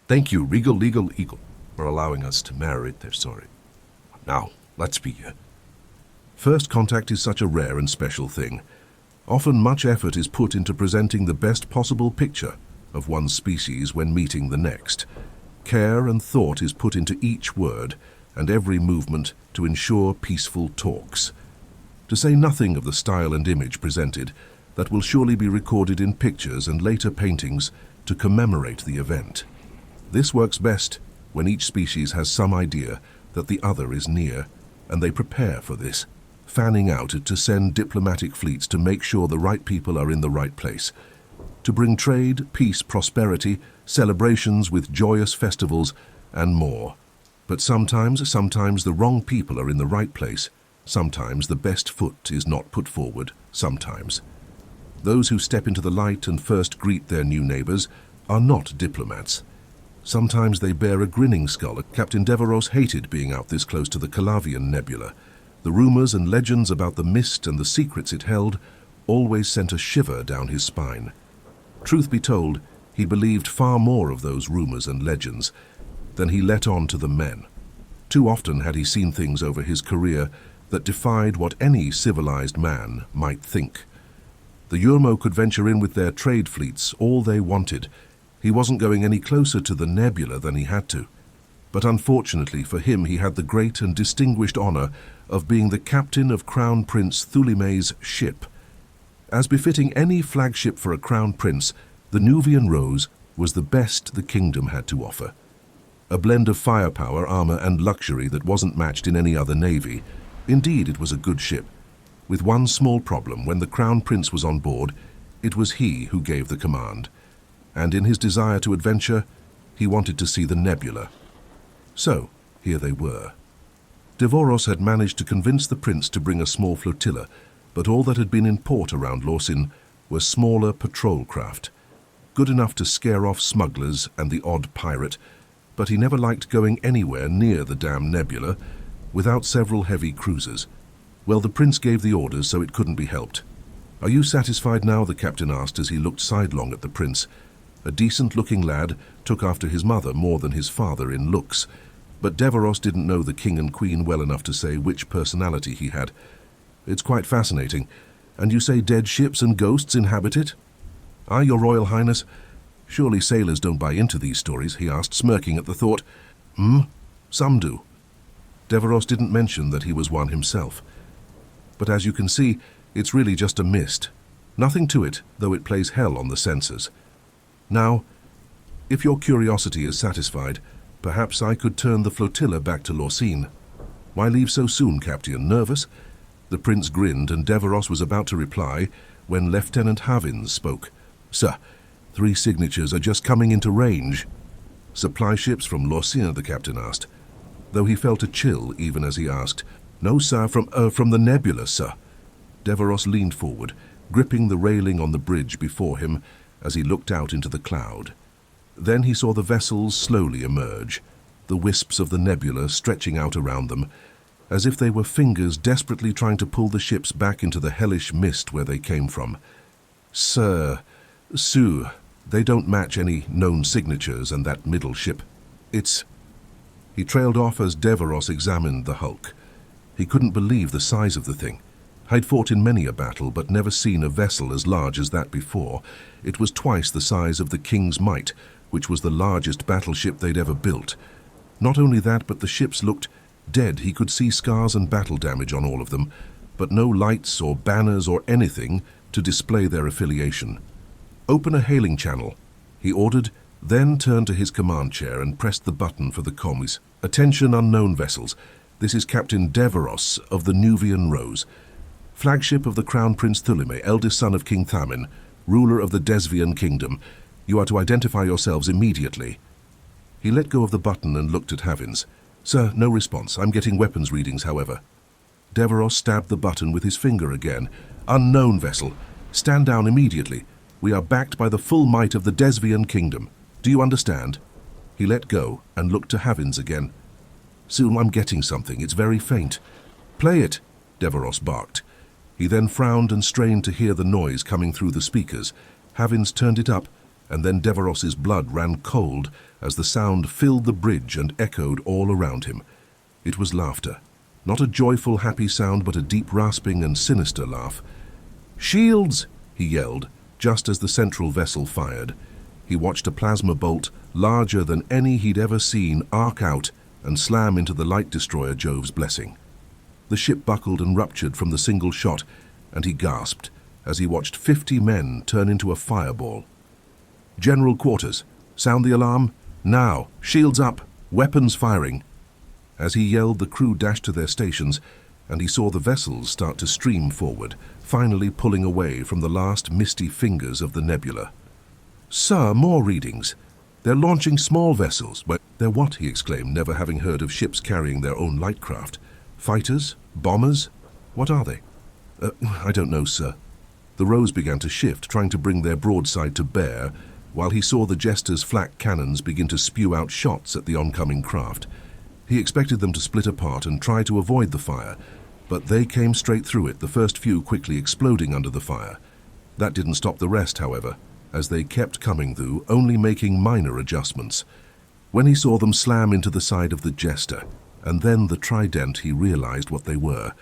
Thank you, Regal Legal Eagle, for allowing us to narrate their story. Now, let's begin. First contact is such a rare and special thing. Often much effort is put into presenting the best possible picture of one's species when meeting the next. Care and thought is put into each word and every movement to ensure peaceful talks. To say nothing of the style and image presented, that will surely be recorded in pictures and later paintings to commemorate the event. This works best when each species has some idea that the other is near, and they prepare for this, fanning out to send diplomatic fleets to make sure the right people are in the right place, to bring trade, peace, prosperity, celebrations with joyous festivals, and more. But sometimes the wrong people are in the right place. Sometimes the best foot is not put forward, sometimes. Those who step into the light and first greet their new neighbors are not diplomats. Sometimes they bear a grinning skull. Captain Deveros hated being out this close to the Calavian Nebula. The rumors and legends about the mist and the secrets it held always sent a shiver down his spine. Truth be told, he believed far more of those rumors and legends than he let on to the men. Too often had he seen things over his career that defied what any civilized man might think. The Yurmo could venture in with their trade fleets all they wanted. He wasn't going any closer to the nebula than he had to. But unfortunately for him, he had the great and distinguished honor of being the captain of Crown Prince Thulime's ship. As befitting any flagship for a crown prince, the Nuvian Rose was the best the kingdom had to offer. A blend of firepower, armor, and luxury that wasn't matched in any other navy. Indeed, it was a good ship. With one small problem: when the Crown Prince was on board, it was he who gave the command. And in his desire to adventure, he wanted to see the nebula. So, here they were. Devoros had managed to convince the prince to bring a small flotilla, but all that had been in port around Lorsin were smaller patrol craft, good enough to scare off smugglers and the odd pirate, but he never liked going anywhere near the damn nebula without several heavy cruisers. Well, the prince gave the orders, so it couldn't be helped. "Are you satisfied now?" the captain asked as he looked sidelong at the prince. A decent-looking lad, took after his mother more than his father in looks, but Deveros didn't know the king and queen well enough to say which personality he had. "It's quite fascinating. And you say dead ships and ghosts inhabit it?" "Aye, your Royal Highness. Surely sailors don't buy into these stories?" he asked, smirking at the thought. Some do." Deveros didn't mention that he was one himself. "But as you can see, it's really just a mist. Nothing to it, though it plays hell on the senses. Now, if your curiosity is satisfied, perhaps I could turn the flotilla back to Lorsin." "Why leave so soon, Captain? Nervous?" The prince grinned, and Deveros was about to reply when Lieutenant Havins spoke. "Sir, 3 signatures are just coming into range." "Supply ships from Lorsin?" the captain asked, though he felt a chill even as he asked. "No, sir, from the nebula, sir." Deveros leaned forward, gripping the railing on the bridge before him as he looked out into the cloud. Then he saw the vessels slowly emerge, the wisps of the nebula stretching out around them, as if they were fingers desperately trying to pull the ships back into the hellish mist where they came from. "Sir, Sue, they don't match any known signatures, and that middle ship. It's—" He trailed off as Deveros examined the hulk. He couldn't believe the size of the thing. I'd fought in many a battle, but never seen a vessel as large as that before. It was twice the size of the King's Might, which was the largest battleship they'd ever built. Not only that, but the ships looked dead. He could see scars and battle damage on all of them, but no lights or banners or anything to display their affiliation. "Open a hailing channel," he ordered, then turned to his command chair and pressed the button for the comms. "Attention, unknown vessels. This is Captain Deveros of the Nuvian Rose, flagship of the Crown Prince Thulime, eldest son of King Thamin, ruler of the Desvian Kingdom. You are to identify yourselves immediately." He let go of the button and looked at Havins. "Sir, no response. I'm getting weapons readings, however." Deveros stabbed the button with his finger again. "Unknown vessel. Stand down immediately. We are backed by the full might of the Desvian Kingdom. Do you understand?" He let go and looked to Havins again. "Soon I'm getting something. It's very faint." "Play it," Deveros barked. He then frowned and strained to hear the noise coming through the speakers. Havins turned it up, and then Deveros's blood ran cold as the sound filled the bridge and echoed all around him. It was laughter. Not a joyful, happy sound, but a deep rasping and sinister laugh. "Shields!" he yelled, just as the central vessel fired. He watched a plasma bolt, larger than any he'd ever seen, arc out and slam into the light destroyer Jove's Blessing. The ship buckled and ruptured from the single shot, and he gasped as he watched 50 men turn into a fireball. "General quarters, sound the alarm. Now, shields up, weapons firing." As he yelled, the crew dashed to their stations, and he saw the vessels start to stream forward, finally pulling away from the last misty fingers of the nebula. "Sir, more readings. They're launching small vessels." "They're what?" he exclaimed, never having heard of ships carrying their own light craft. "Fighters? Bombers? What are they?" I don't know, sir." The rows began to shift, trying to bring their broadside to bear, while he saw the jester's flak cannons begin to spew out shots at the oncoming craft. He expected them to split apart and try to avoid the fire, but they came straight through it, the first few quickly exploding under the fire. That didn't stop the rest, however, as they kept coming through, only making minor adjustments. When he saw them slam into the side of the jester, and then the trident, he realized what they were.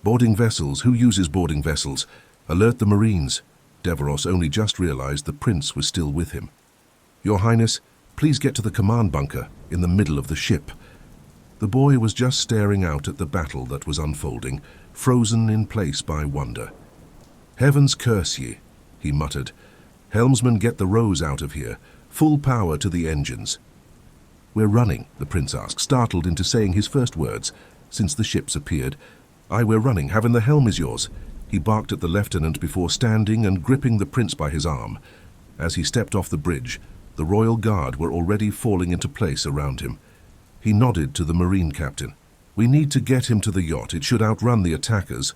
Boarding vessels. Who uses boarding vessels? Alert the Marines. Deveros only just realized the prince was still with him. "Your Highness, please get to the command bunker in the middle of the ship." The boy was just staring out at the battle that was unfolding, frozen in place by wonder. "Heavens curse ye," he muttered. "Helmsman, get the rows out of here. Full power to the engines." "We're running," the prince asked, startled into saying his first words since the ships appeared. "Aye, we're running. Having the helm is yours." He barked at the lieutenant before standing and gripping the prince by his arm. As he stepped off the bridge, the royal guard were already falling into place around him. He nodded to the marine captain. "We need to get him to the yacht. It should outrun the attackers."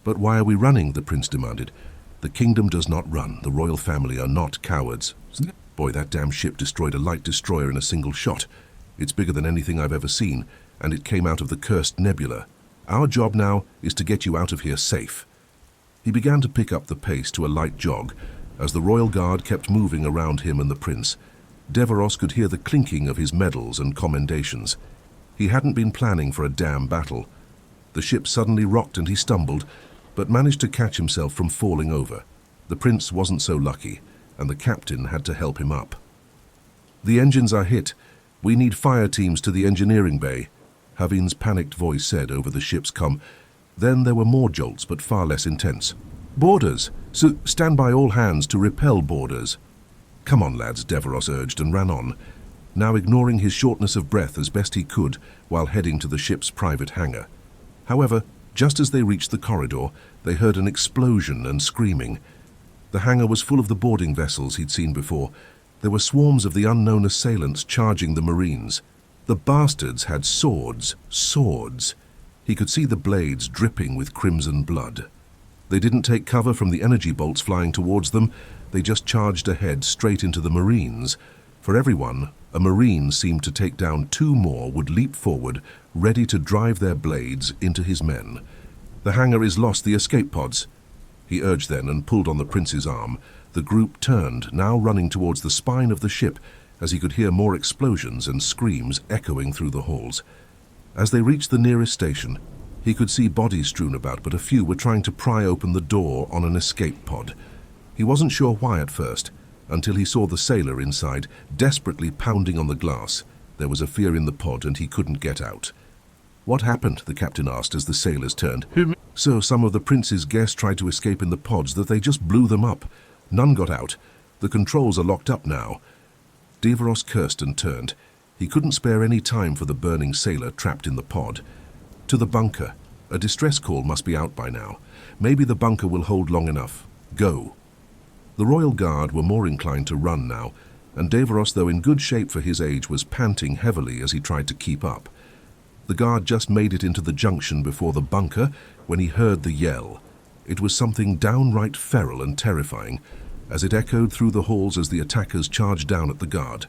"But why are we running?" the prince demanded. "The kingdom does not run. The royal family are not cowards." "Boy, that damn ship destroyed a light destroyer in a single shot. It's bigger than anything I've ever seen, and it came out of the cursed nebula. Our job now is to get you out of here safe." He began to pick up the pace to a light jog as the royal guard kept moving around him and the prince. Deveros could hear the clinking of his medals and commendations. He hadn't been planning for a damn battle. The ship suddenly rocked and he stumbled, but managed to catch himself from falling over. The prince wasn't so lucky, and the captain had to help him up. "The engines are hit. We need fire teams to the engineering bay," Havin's panicked voice said over the ship's comm. Then there were more jolts, but far less intense. "Boarders! So stand by all hands to repel boarders." "Come on, lads," Deveros urged and ran on, now ignoring his shortness of breath as best he could while heading to the ship's private hangar. However, just as they reached the corridor, they heard an explosion and screaming. The hangar was full of the boarding vessels he'd seen before. There were swarms of the unknown assailants charging the Marines. The bastards had swords. Swords. He could see the blades dripping with crimson blood. They didn't take cover from the energy bolts flying towards them. They just charged ahead straight into the Marines. For everyone, a Marine seemed to take down two more would leap forward, ready to drive their blades into his men. "The hangar is lost, the escape pods," he urged then and pulled on the prince's arm. The group turned, now running towards the spine of the ship, as he could hear more explosions and screams echoing through the halls. As they reached the nearest station, he could see bodies strewn about, but a few were trying to pry open the door on an escape pod. He wasn't sure why at first, until he saw the sailor inside, desperately pounding on the glass. There was a fear in the pod and he couldn't get out. "What happened?" the captain asked as the sailors turned. "So some of the prince's guests tried to escape in the pods, that they just blew them up. None got out. The controls are locked up now." Deveros cursed and turned. He couldn't spare any time for the burning sailor trapped in the pod. To the bunker. A distress call must be out by now. Maybe the bunker will hold long enough. Go. The royal guard were more inclined to run now, and Deveros, though in good shape for his age, was panting heavily as he tried to keep up. The guard just made it into the junction before the bunker when he heard the yell. It was something downright feral and terrifying, as it echoed through the halls as the attackers charged down at the guard.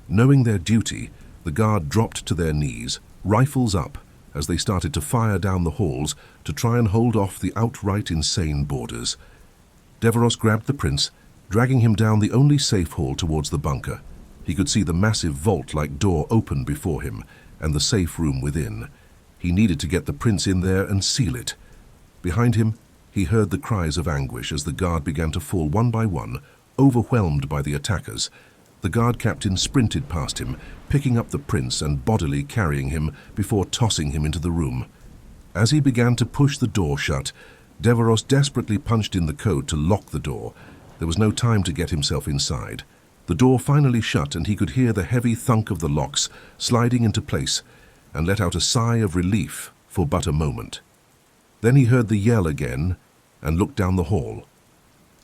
Knowing their duty, the guard dropped to their knees, rifles up, as they started to fire down the halls to try and hold off the outright insane boarders. Deveros grabbed the prince dragging him down the only safe hall towards the bunker. He could see the massive vault-like door open before him and the safe room within. He needed to get the prince in there and seal it. Behind him, he heard the cries of anguish as the guard began to fall one by one, overwhelmed by the attackers. The guard captain sprinted past him, picking up the prince and bodily carrying him before tossing him into the room. As he began to push the door shut, Deveros desperately punched in the code to lock the door. There was no time to get himself inside. The door finally shut and he could hear the heavy thunk of the locks sliding into place and let out a sigh of relief for but a moment. Then he heard the yell again and looked down the hall.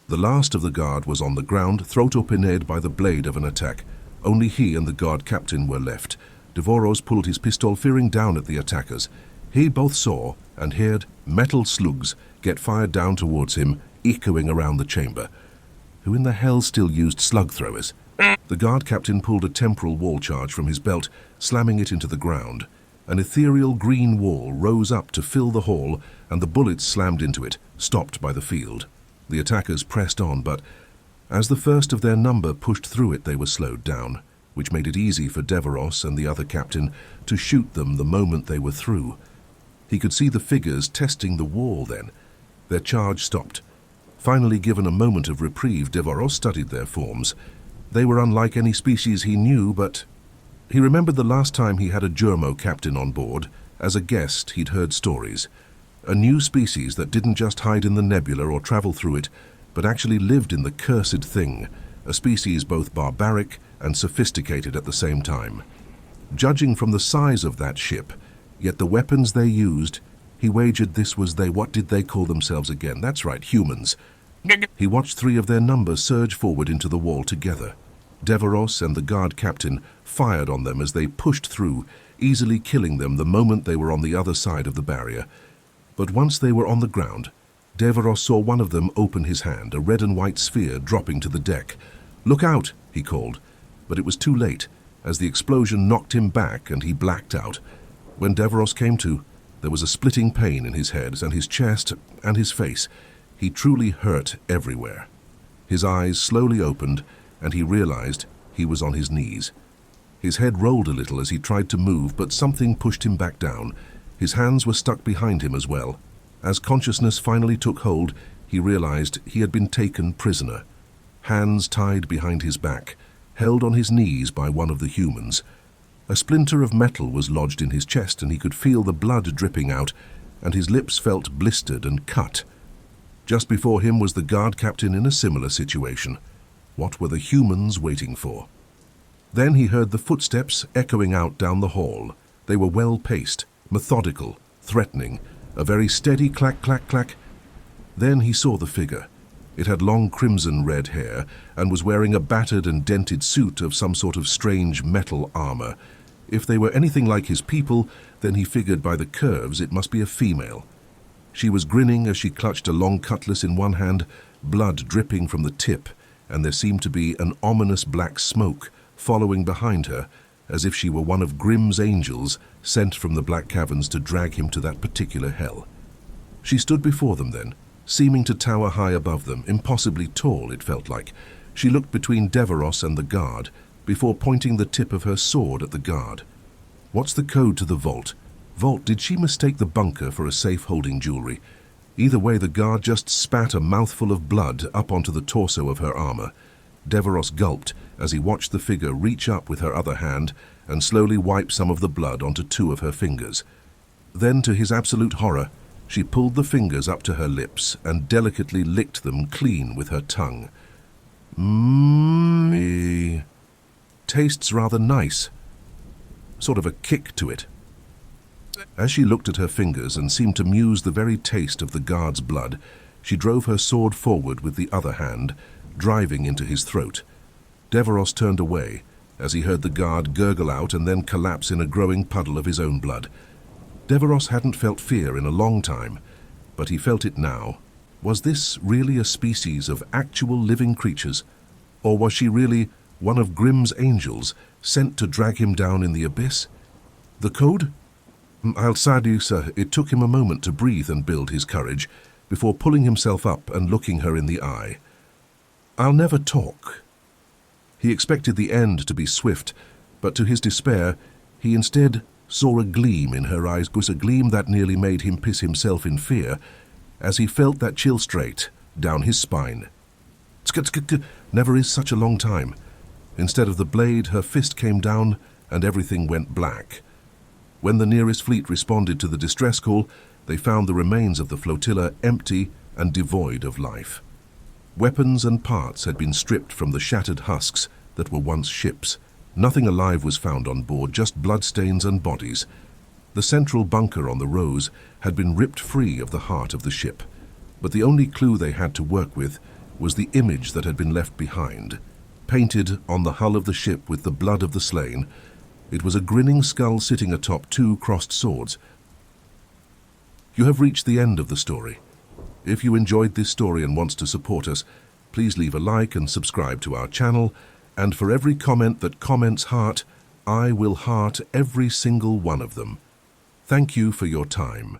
The last of the guard was on the ground, throat opened by the blade of an attack. Only he and the guard captain were left. Deveros pulled his pistol, fearing down at the attackers. He both saw and heard metal slugs get fired down towards him, echoing around the chamber. Who in the hell still used slug throwers? The guard captain pulled a temporal wall charge from his belt, slamming it into the ground. An ethereal green wall rose up to fill the hall, and the bullets slammed into it, stopped by the field. The attackers pressed on, but as the first of their number pushed through it, they were slowed down, which made it easy for Deveros and the other captain to shoot them the moment they were through. He could see the figures testing the wall then. Their charge stopped. Finally given a moment of reprieve, Deveros studied their forms. They were unlike any species he knew, but he remembered the last time he had a Germo captain on board. As a guest, he'd heard stories. A new species that didn't just hide in the nebula or travel through it, but actually lived in the cursed thing, a species both barbaric and sophisticated at the same time. Judging from the size of that ship, yet the weapons they used, he wagered this was what did they call themselves again? That's right, humans. He watched three of their number surge forward into the wall together. Deveros and the guard captain fired on them as they pushed through, easily killing them the moment they were on the other side of the barrier. But once they were on the ground, Deveros saw one of them open his hand, a red and white sphere dropping to the deck. "Look out," he called, but it was too late, as the explosion knocked him back and he blacked out. When Deveros came to, there was a splitting pain in his head and his chest and his face. He truly hurt everywhere. His eyes slowly opened, and he realized he was on his knees. His head rolled a little as he tried to move, but something pushed him back down. His hands were stuck behind him as well. As consciousness finally took hold, he realized he had been taken prisoner. Hands tied behind his back, held on his knees by one of the humans. A splinter of metal was lodged in his chest, and he could feel the blood dripping out, and his lips felt blistered and cut. Just before him was the guard captain in a similar situation. What were the humans waiting for? Then he heard the footsteps echoing out down the hall. They were well-paced, methodical, threatening, a very steady clack, clack, clack. Then he saw the figure. It had long crimson-red hair and was wearing a battered and dented suit of some sort of strange metal armor. If they were anything like his people, then he figured by the curves it must be a female. She was grinning as she clutched a long cutlass in one hand, blood dripping from the tip, and there seemed to be an ominous black smoke following behind her, as if she were one of Grimm's angels sent from the black caverns to drag him to that particular hell. She stood before them then, seeming to tower high above them, impossibly tall it felt like. She looked between Deveros and the guard, before pointing the tip of her sword at the guard. "What's the code to the vault? Vault, did she mistake the bunker for a safe holding jewelry?" Either way, the guard just spat a mouthful of blood up onto the torso of her armor. Deveros gulped as he watched the figure reach up with her other hand and slowly wipe some of the blood onto two of her fingers. Then, to his absolute horror, she pulled the fingers up to her lips and delicately licked them clean with her tongue. Mmm, tastes rather nice. Sort of a kick to it. As she looked at her fingers and seemed to muse the very taste of the guard's blood, she drove her sword forward with the other hand, driving into his throat. Deveros turned away as he heard the guard gurgle out and then collapse in a growing puddle of his own blood. Deveros hadn't felt fear in a long time, but he felt it now. Was this really a species of actual living creatures, or was she really one of Grimm's angels sent to drag him down in the abyss? The code? I'll sadly, sir, it took him a moment to breathe and build his courage before pulling himself up and looking her in the eye. "I'll never talk." He expected the end to be swift, but to his despair, he instead saw a gleam in her eyes, a gleam that nearly made him piss himself in fear, as he felt that chill straight down his spine. Never is such a long time. Instead of the blade, her fist came down, and everything went black. When the nearest fleet responded to the distress call, they found the remains of the flotilla empty and devoid of life. Weapons and parts had been stripped from the shattered husks that were once ships. Nothing alive was found on board, just bloodstains and bodies. The central bunker on the Rose had been ripped free of the heart of the ship, but the only clue they had to work with was the image that had been left behind. Painted on the hull of the ship with the blood of the slain, it was a grinning skull sitting atop two crossed swords. You have reached the end of the story. If you enjoyed this story and want to support us, please leave a like and subscribe to our channel, and for every comment that comments heart, I will heart every single one of them. Thank you for your time.